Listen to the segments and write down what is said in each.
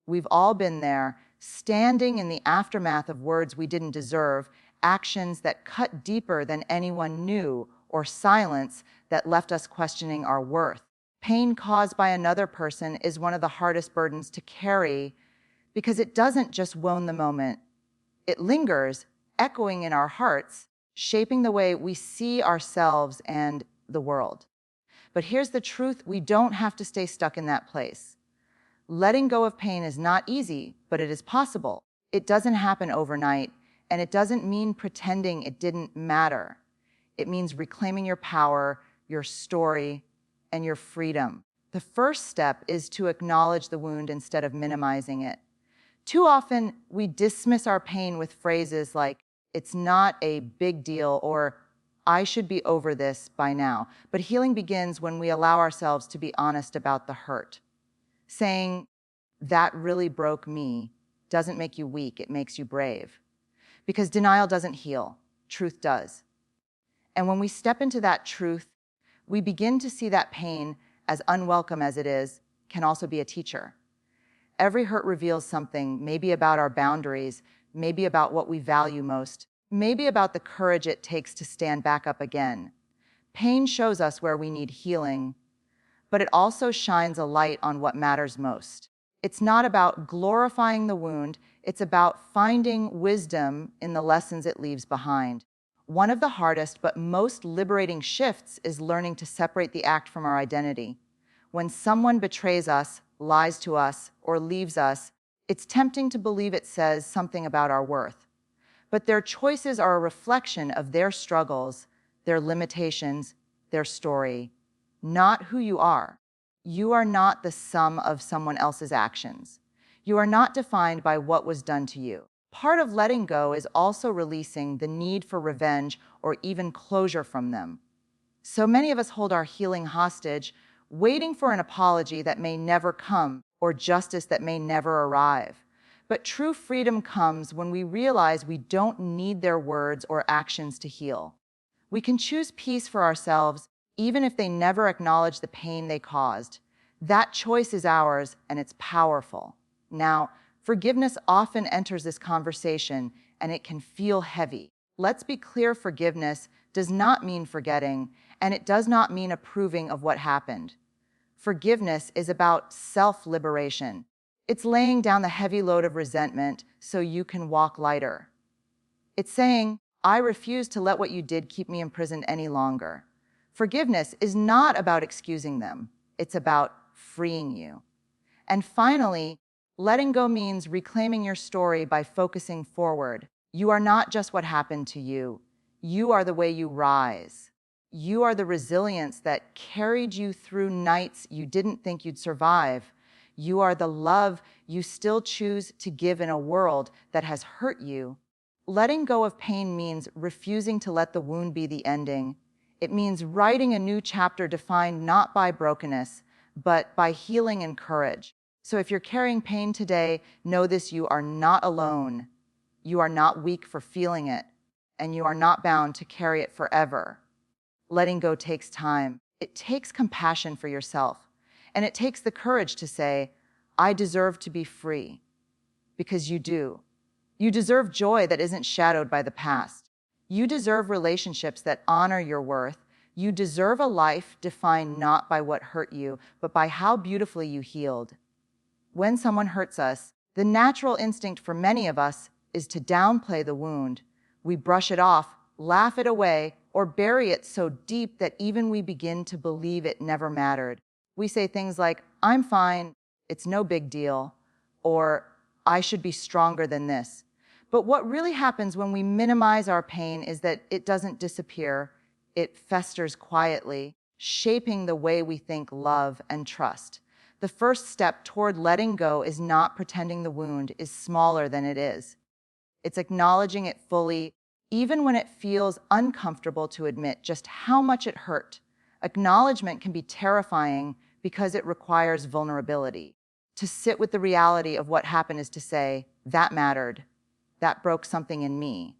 We've all been there, standing in the aftermath of words we didn't deserve, actions that cut deeper than anyone knew, or silence that left us questioning our worth. Pain caused by another person is one of the hardest burdens to carry because it doesn't just wound the moment. It lingers, echoing in our hearts, shaping the way we see ourselves and the world. But here's the truth: we don't have to stay stuck in that place. Letting go of pain is not easy, but it is possible. It doesn't happen overnight, and it doesn't mean pretending it didn't matter. It means reclaiming your power, your story, and your freedom. The first step is to acknowledge the wound instead of minimizing it. Too often, we dismiss our pain with phrases like, "It's not a big deal," or "I should be over this by now." But healing begins when we allow ourselves to be honest about the hurt. Saying, "That really broke me," doesn't make you weak, it makes you brave. Because denial doesn't heal, truth does. And when we step into that truth, we begin to see that pain, as unwelcome as it is, can also be a teacher. Every hurt reveals something, maybe about our boundaries, maybe about what we value most, maybe about the courage it takes to stand back up again. Pain shows us where we need healing, but it also shines a light on what matters most. It's not about glorifying the wound, it's about finding wisdom in the lessons it leaves behind. One of the hardest but most liberating shifts is learning to separate the act from our identity. When someone betrays us, lies to us, or leaves us, it's tempting to believe it says something about our worth. But their choices are a reflection of their struggles, their limitations, their story, not who you are. You are not the sum of someone else's actions. You are not defined by what was done to you. Part of letting go is also releasing the need for revenge or even closure from them. So many of us hold our healing hostage, waiting for an apology that may never come or justice that may never arrive. But true freedom comes when we realize we don't need their words or actions to heal. We can choose peace for ourselves, even if they never acknowledge the pain they caused. That choice is ours, and it's powerful. Now, forgiveness often enters this conversation, and it can feel heavy. Let's be clear: forgiveness does not mean forgetting, and it does not mean approving of what happened. Forgiveness is about self-liberation. It's laying down the heavy load of resentment so you can walk lighter. It's saying, "I refuse to let what you did keep me imprisoned any longer." Forgiveness is not about excusing them. It's about freeing you. And finally, letting go means reclaiming your story by focusing forward. You are not just what happened to you. You are the way you rise. You are the resilience that carried you through nights you didn't think you'd survive. You are the love you still choose to give in a world that has hurt you. Letting go of pain means refusing to let the wound be the ending. It means writing a new chapter defined not by brokenness, but by healing and courage. So if you're carrying pain today, know this: you are not alone. You are not weak for feeling it, and you are not bound to carry it forever. Letting go takes time. It takes compassion for yourself, and it takes the courage to say, "I deserve to be free," because you do. You deserve joy that isn't shadowed by the past. You deserve relationships that honor your worth. You deserve a life defined not by what hurt you, but by how beautifully you healed. When someone hurts us, the natural instinct for many of us is to downplay the wound. We brush it off, laugh it away, or bury it so deep that even we begin to believe it never mattered. We say things like, "I'm fine, it's no big deal," or "I should be stronger than this." But what really happens when we minimize our pain is that it doesn't disappear. It festers quietly, shaping the way we think, love, and trust. The first step toward letting go is not pretending the wound is smaller than it is. It's acknowledging it fully, even when it feels uncomfortable to admit just how much it hurt. Acknowledgement can be terrifying because it requires vulnerability. To sit with the reality of what happened is to say, "That mattered. That broke something in me."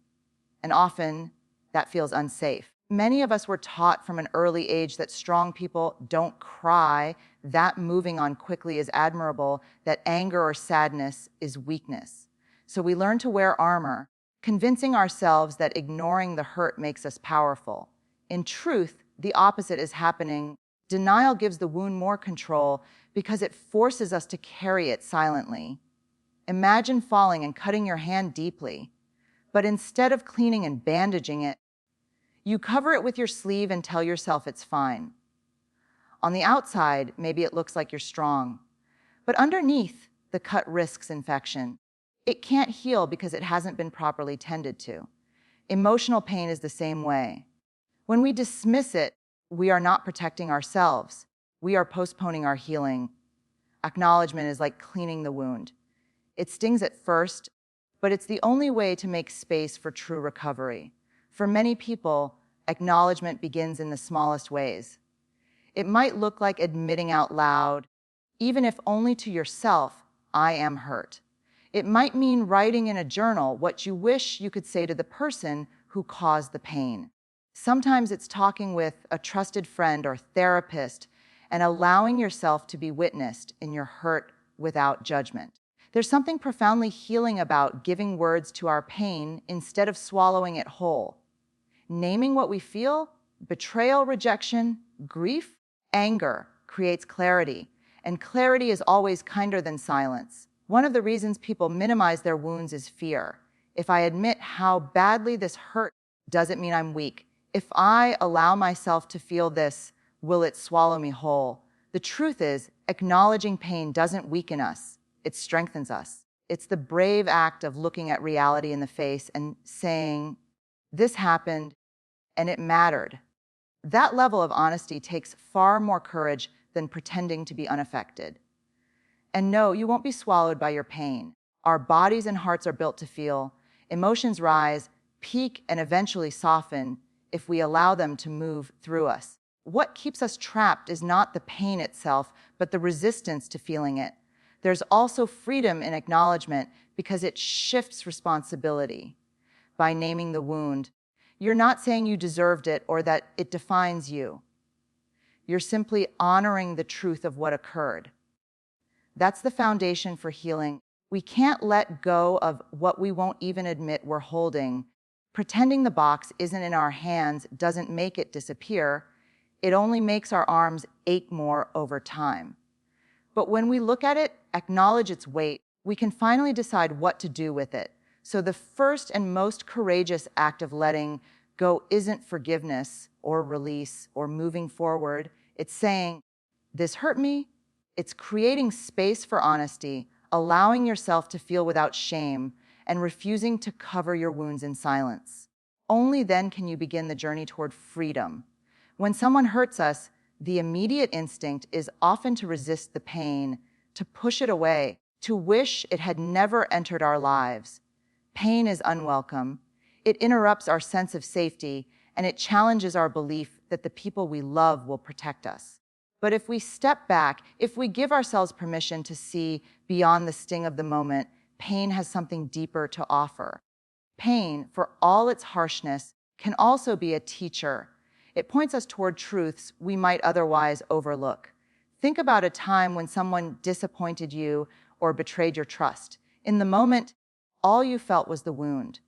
And often, that feels unsafe. Many of us were taught from an early age that strong people don't cry, that moving on quickly is admirable, that anger or sadness is weakness. So we learn to wear armor, convincing ourselves that ignoring the hurt makes us powerful. In truth, the opposite is happening. Denial gives the wound more control because it forces us to carry it silently. Imagine falling and cutting your hand deeply, but instead of cleaning and bandaging it, you cover it with your sleeve and tell yourself it's fine. On the outside, maybe it looks like you're strong, but underneath, the cut risks infection. It can't heal because it hasn't been properly tended to. Emotional pain is the same way. When we dismiss it, we are not protecting ourselves. We are postponing our healing. Acknowledgement is like cleaning the wound. It stings at first, but it's the only way to make space for true recovery. For many people, acknowledgement begins in the smallest ways. It might look like admitting out loud, even if only to yourself, I am hurt. It might mean writing in a journal what you wish you could say to the person who caused the pain. Sometimes it's talking with a trusted friend or therapist and allowing yourself to be witnessed in your hurt without judgment. There's something profoundly healing about giving words to our pain instead of swallowing it whole. Naming what we feel, betrayal, rejection, grief, anger, creates clarity, and clarity is always kinder than silence. One of the reasons people minimize their wounds is fear. If I admit how badly this hurt, does it mean I'm weak? If I allow myself to feel this, will it swallow me whole? The truth is, acknowledging pain doesn't weaken us, it strengthens us. It's the brave act of looking at reality in the face and saying, this happened, and it mattered. That level of honesty takes far more courage than pretending to be unaffected. And no, you won't be swallowed by your pain. Our bodies and hearts are built to feel. Emotions rise, peak, and eventually soften if we allow them to move through us. What keeps us trapped is not the pain itself, but the resistance to feeling it. There's also freedom in acknowledgement because it shifts responsibility. By naming the wound, you're not saying you deserved it or that it defines you. You're simply honoring the truth of what occurred. That's the foundation for healing. We can't let go of what we won't even admit we're holding. Pretending the box isn't in our hands doesn't make it disappear. It only makes our arms ache more over time. But when we look at it, acknowledge its weight, we can finally decide what to do with it. So the first and most courageous act of letting go isn't forgiveness or release or moving forward. It's saying, this hurt me. It's creating space for honesty, allowing yourself to feel without shame, and refusing to cover your wounds in silence. Only then can you begin the journey toward freedom. When someone hurts us, the immediate instinct is often to resist the pain, to push it away, to wish it had never entered our lives. Pain is unwelcome. It interrupts our sense of safety, and it challenges our belief that the people we love will protect us. But if we step back, if we give ourselves permission to see beyond the sting of the moment, pain has something deeper to offer. Pain, for all its harshness, can also be a teacher. It points us toward truths we might otherwise overlook. Think about a time when someone disappointed you or betrayed your trust. In the moment, all you felt was the wound.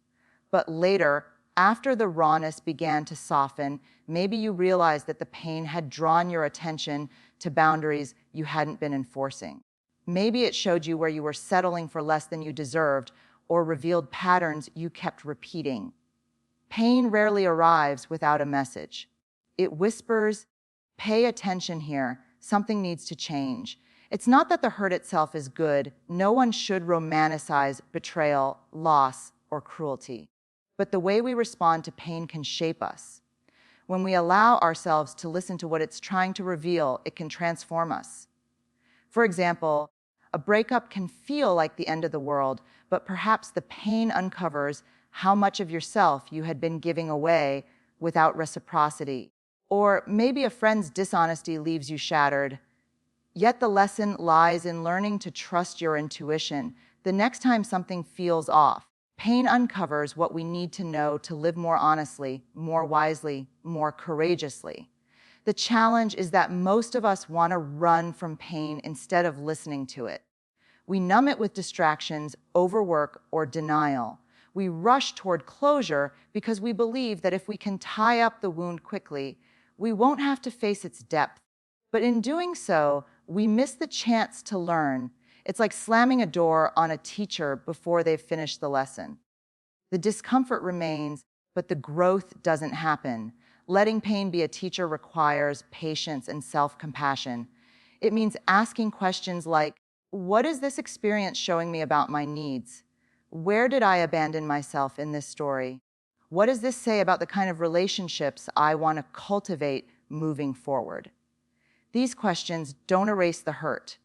But later, after the rawness began to soften, maybe you realized that the pain had drawn your attention to boundaries you hadn't been enforcing. Maybe it showed you where you were settling for less than you deserved or revealed patterns you kept repeating. Pain rarely arrives without a message. It whispers, pay attention here, something needs to change. It's not that the hurt itself is good. No one should romanticize betrayal, loss, or cruelty. But the way we respond to pain can shape us. When we allow ourselves to listen to what it's trying to reveal, it can transform us. For example, a breakup can feel like the end of the world, but perhaps the pain uncovers how much of yourself you had been giving away without reciprocity. Or maybe a friend's dishonesty leaves you shattered. Yet the lesson lies in learning to trust your intuition. The next time something feels off, Pain uncovers what we need to know to live more honestly, more wisely, more courageously. The challenge is that most of us want to run from pain instead of listening to it. We numb it with distractions, overwork, or denial. We rush toward closure because we believe that if we can tie up the wound quickly, we won't have to face its depth. But in doing so, we miss the chance to learn. It's like slamming a door on a teacher before they've finished the lesson. The discomfort remains, but the growth doesn't happen. Letting pain be a teacher requires patience and self-compassion. It means asking questions like, what is this experience showing me about my needs? Where did I abandon myself in this story? What does this say about the kind of relationships I want to cultivate moving forward? These questions don't erase the hurt,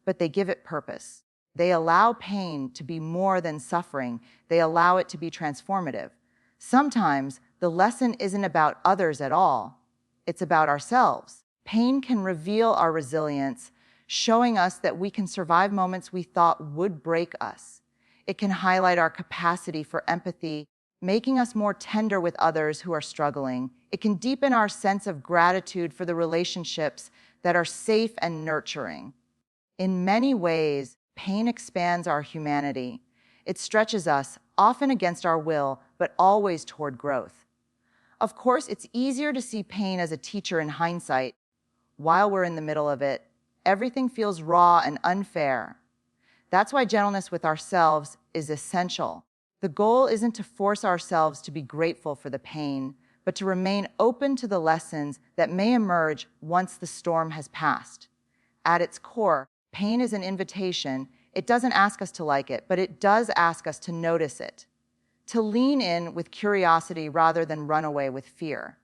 but they give it purpose. They allow pain to be more than suffering. They allow it to be transformative. Sometimes the lesson isn't about others at all. It's about ourselves. Pain can reveal our resilience, showing us that we can survive moments we thought would break us. It can highlight our capacity for empathy, making us more tender with others who are struggling. It can deepen our sense of gratitude for the relationships that are safe and nurturing. In many ways, pain expands our humanity. It stretches us, often against our will, but always toward growth. Of course, it's easier to see pain as a teacher in hindsight. While we're in the middle of it, everything feels raw and unfair. That's why gentleness with ourselves is essential. The goal isn't to force ourselves to be grateful for the pain, but to remain open to the lessons that may emerge once the storm has passed. At its core, pain is an invitation. It doesn't ask us to like it, but it does ask us to notice it, to lean in with curiosity rather than run away with fear.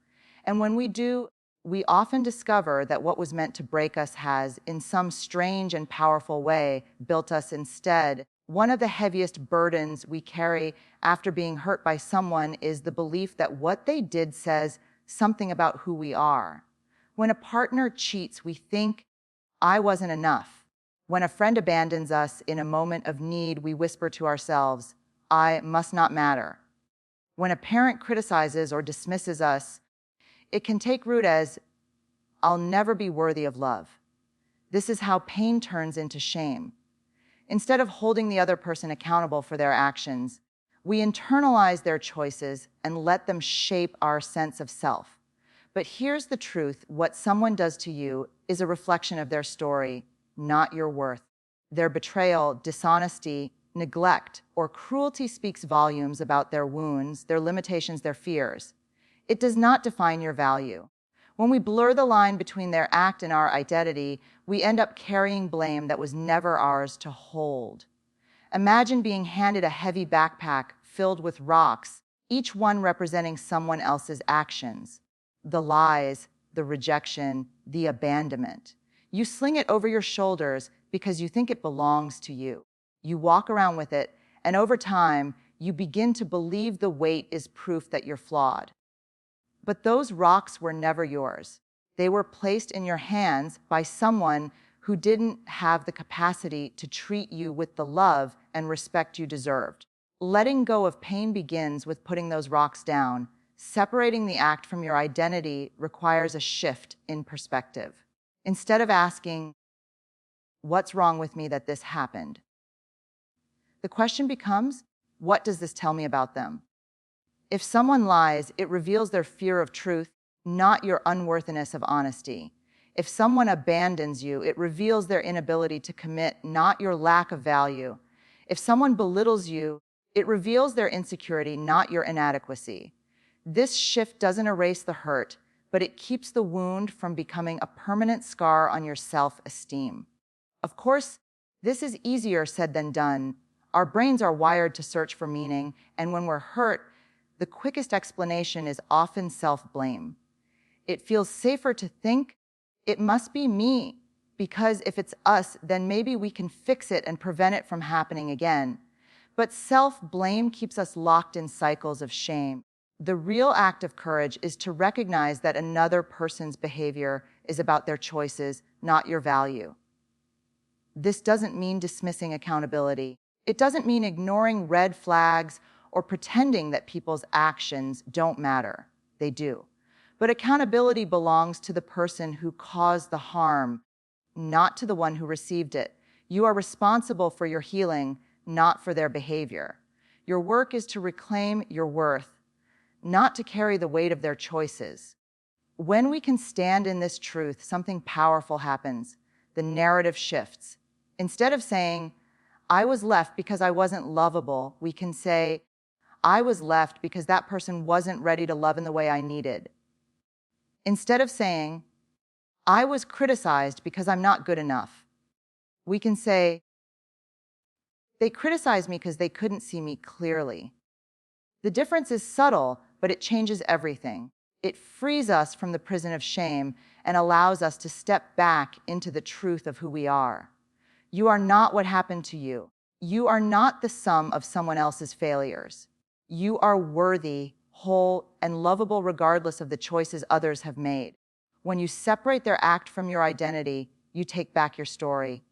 And when we do, we often discover that what was meant to break us has, in some strange and powerful way, built us instead. One of the heaviest burdens we carry after being hurt by someone is the belief that what they did says something about who we are. When a partner cheats, we think, I wasn't enough. When a friend abandons us in a moment of need, we whisper to ourselves, I must not matter. When a parent criticizes or dismisses us, it can take root as, I'll never be worthy of love. This is how pain turns into shame. Instead of holding the other person accountable for their actions, we internalize their choices and let them shape our sense of self. But here's the truth: what someone does to you is a reflection of their story, not your worth. Their betrayal, dishonesty, neglect, or cruelty speaks volumes about their wounds, their limitations, their fears. It does not define your value. When we blur the line between their act and our identity, we end up carrying blame that was never ours to hold. Imagine being handed a heavy backpack filled with rocks, each one representing someone else's actions. The lies, the rejection, the abandonment. You sling it over your shoulders because you think it belongs to you. You walk around with it, and over time, you begin to believe the weight is proof that you're flawed. But those rocks were never yours. They were placed in your hands by someone who didn't have the capacity to treat you with the love and respect you deserved. Letting go of pain begins with putting those rocks down. Separating the act from your identity requires a shift in perspective. Instead of asking, what's wrong with me that this happened? The question becomes, what does this tell me about them? If someone lies, it reveals their fear of truth, not your unworthiness of honesty. If someone abandons you, it reveals their inability to commit, not your lack of value. If someone belittles you, it reveals their insecurity, not your inadequacy. This shift doesn't erase the hurt, but it keeps the wound from becoming a permanent scar on your self-esteem. Of course, this is easier said than done. Our brains are wired to search for meaning, and when we're hurt, the quickest explanation is often self-blame. It feels safer to think, it must be me, because if it's us, then maybe we can fix it and prevent it from happening again. But self-blame keeps us locked in cycles of shame. The real act of courage is to recognize that another person's behavior is about their choices, not your value. This doesn't mean dismissing accountability. It doesn't mean ignoring red flags or pretending that people's actions don't matter. They do. But accountability belongs to the person who caused the harm, not to the one who received it. You are responsible for your healing, not for their behavior. Your work is to reclaim your worth, not to carry the weight of their choices. When we can stand in this truth, something powerful happens. The narrative shifts. Instead of saying, I was left because I wasn't lovable, we can say, I was left because that person wasn't ready to love in the way I needed. Instead of saying, I was criticized because I'm not good enough, we can say, they criticized me because they couldn't see me clearly. The difference is subtle, but it changes everything. It frees us from the prison of shame and allows us to step back into the truth of who we are. You are not what happened to you. You are not the sum of someone else's failures. You are worthy, whole, and lovable regardless of the choices others have made. When you separate their act from your identity, you take back your story.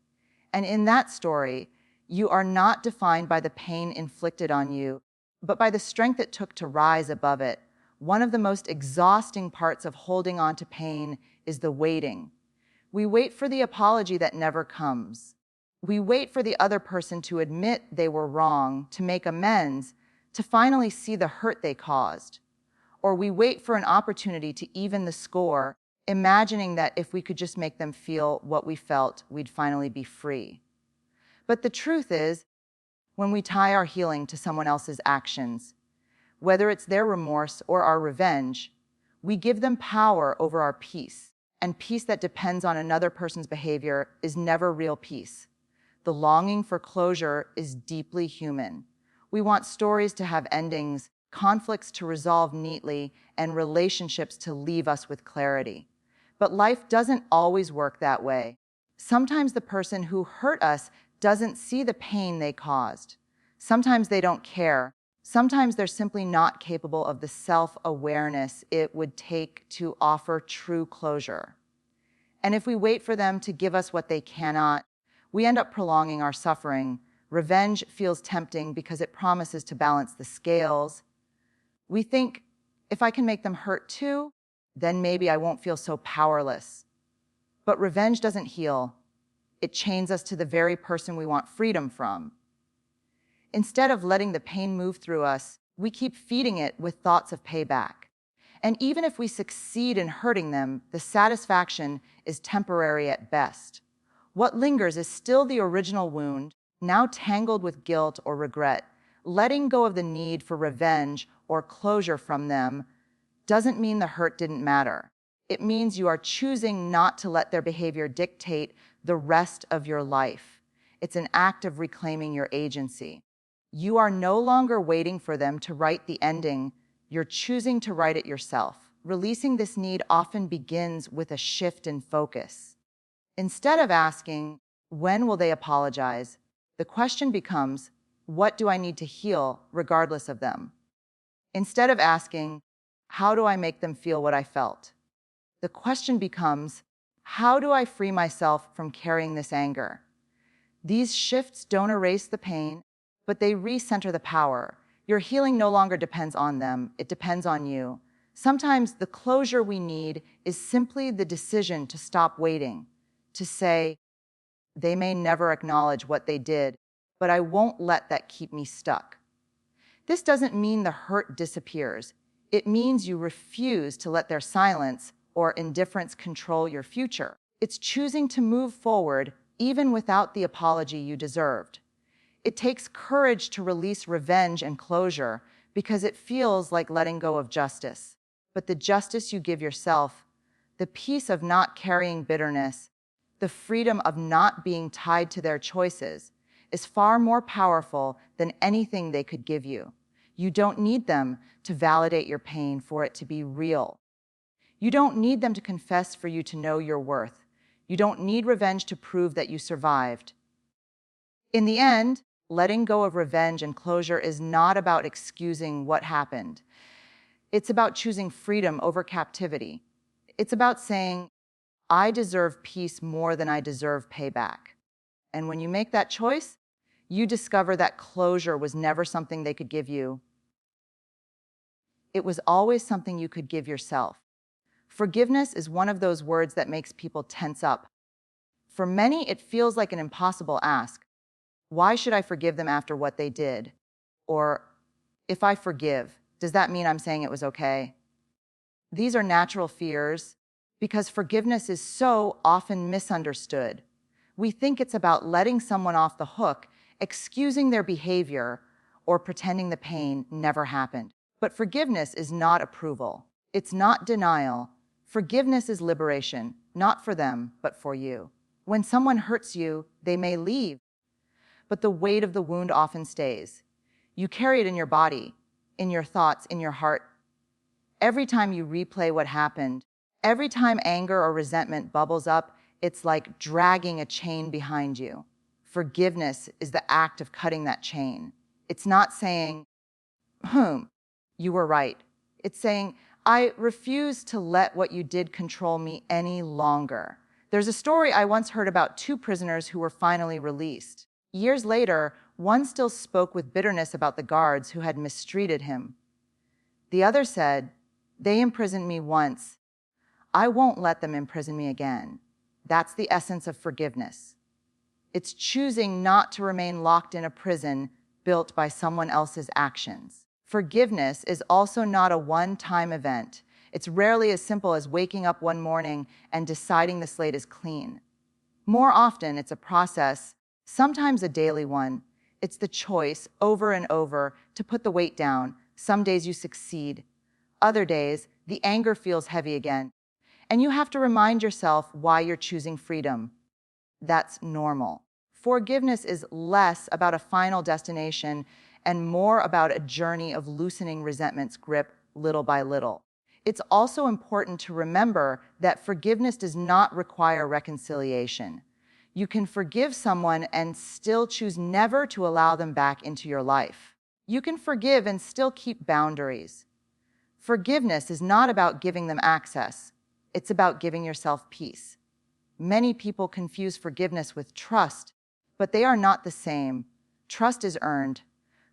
And in that story, you are not defined by the pain inflicted on you, but by the strength it took to rise above it. One of the most exhausting parts of holding on to pain is the waiting. We wait for the apology that never comes. We wait for the other person to admit they were wrong, to make amends, to finally see the hurt they caused. Or we wait for an opportunity to even the score, imagining that if we could just make them feel what we felt, we'd finally be free. But the truth is, when we tie our healing to someone else's actions, whether it's their remorse or our revenge, we give them power over our peace. And peace that depends on another person's behavior is never real peace. The longing for closure is deeply human. We want stories to have endings, conflicts to resolve neatly, and relationships to leave us with clarity. But life doesn't always work that way. Sometimes the person who hurt us doesn't see the pain they caused. Sometimes they don't care. Sometimes they're simply not capable of the self-awareness it would take to offer true closure. And if we wait for them to give us what they cannot, we end up prolonging our suffering. Revenge feels tempting because it promises to balance the scales. We think, if I can make them hurt too, then maybe I won't feel so powerless. But revenge doesn't heal. It chains us to the very person we want freedom from. Instead of letting the pain move through us, we keep feeding it with thoughts of payback. And even if we succeed in hurting them, the satisfaction is temporary at best. What lingers is still the original wound, now tangled with guilt or regret. Letting go of the need for revenge or closure from them doesn't mean the hurt didn't matter. It means you are choosing not to let their behavior dictate the rest of your life. It's an act of reclaiming your agency. You are no longer waiting for them to write the ending. You're choosing to write it yourself. Releasing this need often begins with a shift in focus. Instead of asking, when will they apologize? The question becomes, what do I need to heal regardless of them? Instead of asking, how do I make them feel what I felt? The question becomes, how do I free myself from carrying this anger? These shifts don't erase the pain, but they recenter the power. Your healing no longer depends on them, it depends on you. Sometimes the closure we need is simply the decision to stop waiting, to say, they may never acknowledge what they did, but I won't let that keep me stuck. This doesn't mean the hurt disappears. It means you refuse to let their silence or indifference control your future. It's choosing to move forward even without the apology you deserved. It takes courage to release revenge and closure because it feels like letting go of justice. But the justice you give yourself, the peace of not carrying bitterness, the freedom of not being tied to their choices, is far more powerful than anything they could give you. You don't need them to validate your pain for it to be real. You don't need them to confess for you to know your worth. You don't need revenge to prove that you survived. In the end, letting go of revenge and closure is not about excusing what happened. It's about choosing freedom over captivity. It's about saying, I deserve peace more than I deserve payback. And when you make that choice, You discover that closure was never something they could give you. It was always something you could give yourself. Forgiveness is one of those words that makes people tense up. For many, it feels like an impossible ask. Why should I forgive them after what they did? Or, if I forgive, does that mean I'm saying it was okay? These are natural fears because forgiveness is so often misunderstood. We think it's about letting someone off the hook, excusing their behavior, or pretending the pain never happened. But forgiveness is not approval. It's not denial. Forgiveness is liberation, not for them, but for you. When someone hurts you, they may leave, but the weight of the wound often stays. You carry it in your body, in your thoughts, in your heart. Every time you replay what happened, every time anger or resentment bubbles up, it's like dragging a chain behind you. Forgiveness is the act of cutting that chain. It's not saying, you were right. It's saying, I refuse to let what you did control me any longer. There's a story I once heard about two prisoners who were finally released. Years later, one still spoke with bitterness about the guards who had mistreated him. The other said, they imprisoned me once. I won't let them imprison me again. That's the essence of forgiveness. It's choosing not to remain locked in a prison built by someone else's actions. Forgiveness is also not a one-time event. It's rarely as simple as waking up one morning and deciding the slate is clean. More often, it's a process, sometimes a daily one. It's the choice, over and over, to put the weight down. Some days you succeed. Other days, the anger feels heavy again. And you have to remind yourself why you're choosing freedom. That's normal. Forgiveness is less about a final destination and more about a journey of loosening resentment's grip little by little. It's also important to remember that forgiveness does not require reconciliation. You can forgive someone and still choose never to allow them back into your life. You can forgive and still keep boundaries. Forgiveness is not about giving them access. It's about giving yourself peace. Many people confuse forgiveness with trust, but they are not the same. Trust is earned.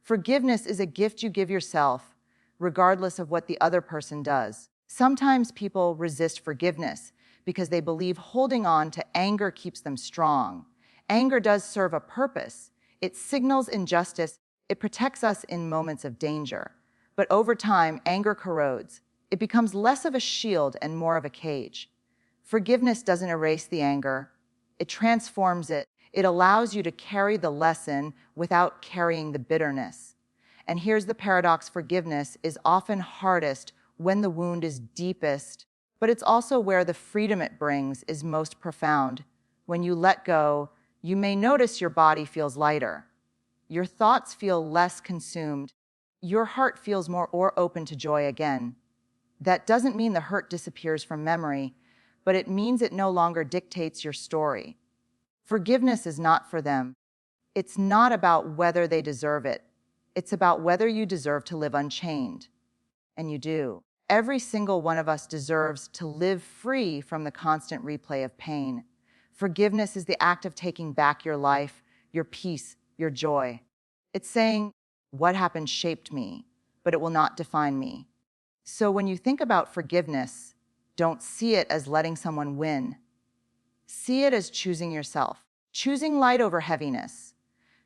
Forgiveness is a gift you give yourself, regardless of what the other person does. Sometimes people resist forgiveness because they believe holding on to anger keeps them strong. Anger does serve a purpose. It signals injustice. It protects us in moments of danger. But over time, anger corrodes. It becomes less of a shield and more of a cage. Forgiveness doesn't erase the anger. It transforms it. It allows you to carry the lesson without carrying the bitterness. And here's the paradox: forgiveness is often hardest when the wound is deepest, but it's also where the freedom it brings is most profound. When you let go, you may notice your body feels lighter. Your thoughts feel less consumed. Your heart feels more open to joy again. That doesn't mean the hurt disappears from memory, but it means it no longer dictates your story. Forgiveness is not for them. It's not about whether they deserve it. It's about whether you deserve to live unchained. And you do. Every single one of us deserves to live free from the constant replay of pain. Forgiveness is the act of taking back your life, your peace, your joy. It's saying, what happened shaped me, but it will not define me. So when you think about forgiveness, don't see it as letting someone win. See it as choosing yourself, choosing light over heaviness,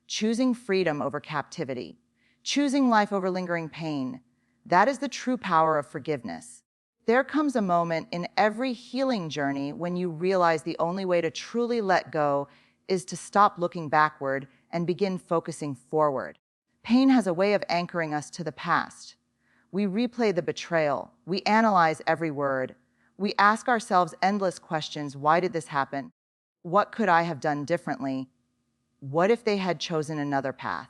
choosing freedom over captivity, choosing life over lingering pain. That is the true power of forgiveness. There comes a moment in every healing journey when you realize the only way to truly let go is to stop looking backward and begin focusing forward. Pain has a way of anchoring us to the past. We replay the betrayal. We analyze every word. We ask ourselves endless questions. Why did this happen? What could I have done differently? What if they had chosen another path?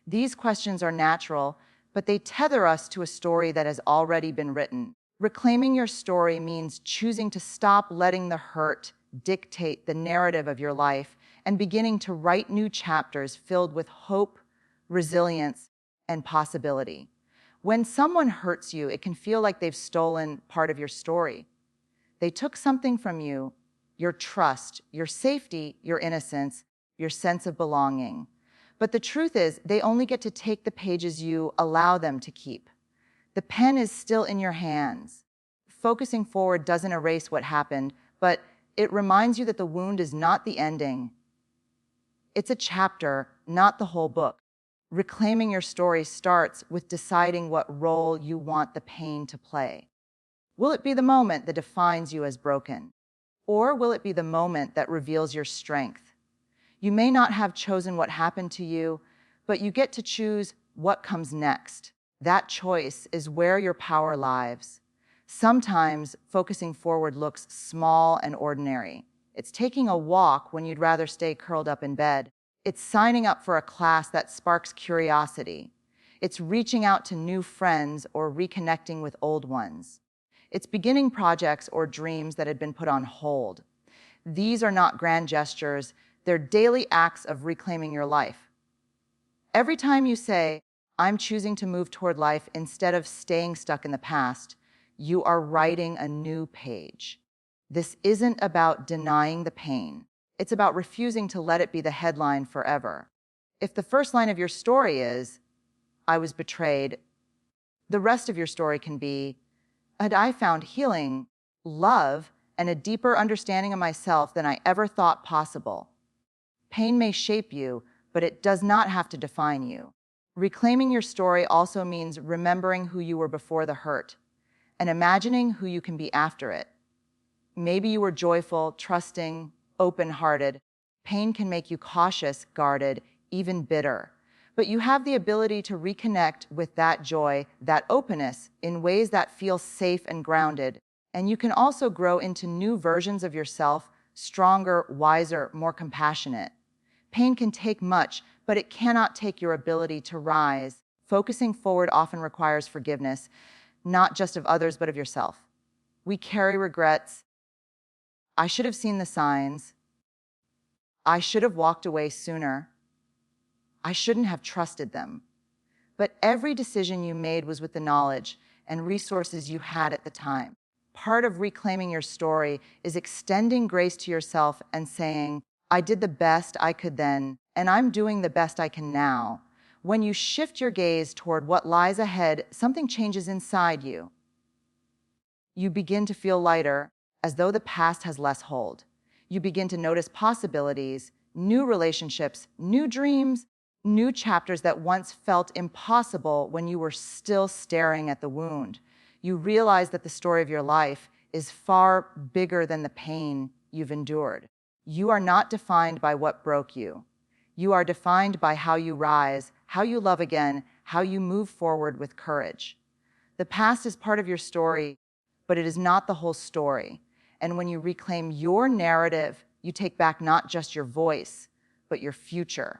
These questions are natural, but they tether us to a story that has already been written. Reclaiming your story means choosing to stop letting the hurt dictate the narrative of your life and beginning to write new chapters filled with hope, resilience, and possibility. When someone hurts you, it can feel like they've stolen part of your story. They took something from you, your trust, your safety, your innocence, your sense of belonging. But the truth is, they only get to take the pages you allow them to keep. The pen is still in your hands. Focusing forward doesn't erase what happened, but it reminds you that the wound is not the ending. It's a chapter, not the whole book. Reclaiming your story starts with deciding what role you want the pain to play. Will it be the moment that defines you as broken? Or will it be the moment that reveals your strength? You may not have chosen what happened to you, but you get to choose what comes next. That choice is where your power lies. Sometimes focusing forward looks small and ordinary. It's taking a walk when you'd rather stay curled up in bed. It's signing up for a class that sparks curiosity. It's reaching out to new friends or reconnecting with old ones. It's beginning projects or dreams that had been put on hold. These are not grand gestures, they're daily acts of reclaiming your life. Every time you say, "I'm choosing to move toward life instead of staying stuck in the past," you are writing a new page. This isn't about denying the pain. It's about refusing to let it be the headline forever. If the first line of your story is, "I was betrayed," the rest of your story can be, "And I found healing, love, and a deeper understanding of myself than I ever thought possible." Pain may shape you, but it does not have to define you. Reclaiming your story also means remembering who you were before the hurt and imagining who you can be after it. Maybe you were joyful, trusting, open-hearted. Pain can make you cautious, guarded, even bitter. But you have the ability to reconnect with that joy, that openness, in ways that feel safe and grounded. And you can also grow into new versions of yourself, stronger, wiser, more compassionate. Pain can take much, but it cannot take your ability to rise. Focusing forward often requires forgiveness, not just of others, but of yourself. We carry regrets. I should have seen the signs. I should have walked away sooner. I shouldn't have trusted them. But every decision you made was with the knowledge and resources you had at the time. Part of reclaiming your story is extending grace to yourself and saying, "I did the best I could then, and I'm doing the best I can now." When you shift your gaze toward what lies ahead, something changes inside you. You begin to feel lighter, as though the past has less hold. You begin to notice possibilities, new relationships, new dreams, new chapters that once felt impossible when you were still staring at the wound. You realize that the story of your life is far bigger than the pain you've endured. You are not defined by what broke you. You are defined by how you rise, how you love again, how you move forward with courage. The past is part of your story, but it is not the whole story. And when you reclaim your narrative, you take back not just your voice, but your future.